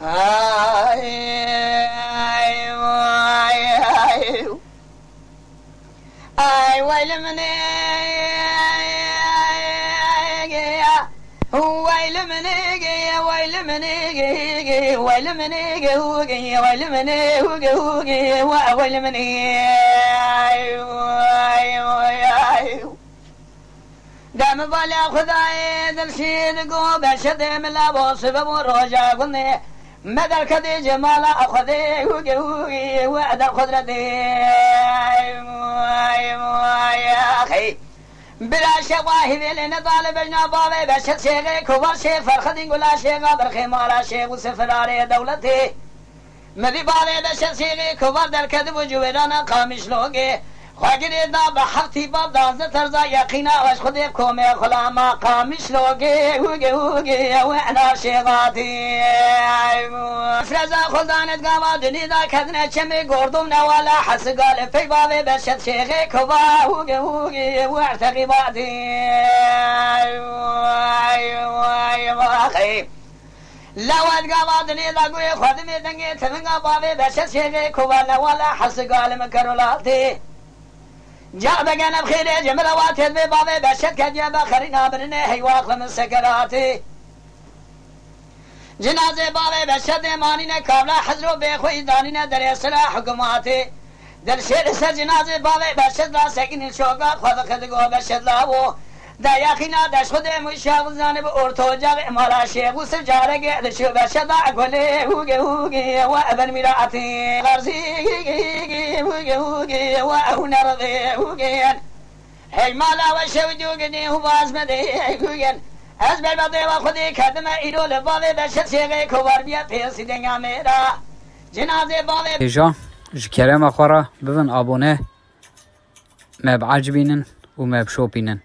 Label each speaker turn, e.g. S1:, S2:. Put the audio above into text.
S1: اي ويل مني ويل مني ويل مني ويل مني ويل مني ويل مني دم بالي خداي دلشيد قو بشد من لابو سبب روجا قلني مدر كدي جمال أخذي وعد خضرتي يا أخي بلا شواهد لنا طالب النبابي بشد شيخي كبر شيخ فرخدين قولا شيخ برخي مالا شيخ وسفراري دولتي مذي بالي بشد شيخي كبر در كذب وجويرانا قامش لوغي خواهی دا بحرتی باب دازده ترزا یقینا وش خودی کومی خلاما قامش لوگی وعنا شیغاتی فرزا خلدانت قاما دنی دا کدنه چمی گردم نوالا حس قال فی بابی بشد شیغی کبا وعتقی باتی لواد قاما دنی دا قوی خودمی دنگی تمنگا بابی بشد شیغی کبا نوالا حس قال مکرولاتی جاء بقنا بخير جمل واتد ببابي بشد كجيب خرينا برنه هيواق من سكراتي جنازه بابي بشد مانينا كابلا حضرو بخوي دانينا در سلاح حكوماتي در شير سر جنازه بابي بشد لا سكين شوقا خود خدگو بشد لاو دا يقينا دش خود مشاغ زانب اورتو جاغ امالا شيخ وسر جارق دشو بشد اقولي هوغي وابن مراتي غرزي هوغي ونرضي هوغي هي مالا وشوجوغني هو ازمدي هوغي ازبر بده وخدي كدم ايرو لبابي بشد شيخ كوار بيا بيسي دنگا ميرا جنازه بابي
S2: جا جكرم اخورا ببن ابونه ما بعجبينن وما بشوبينن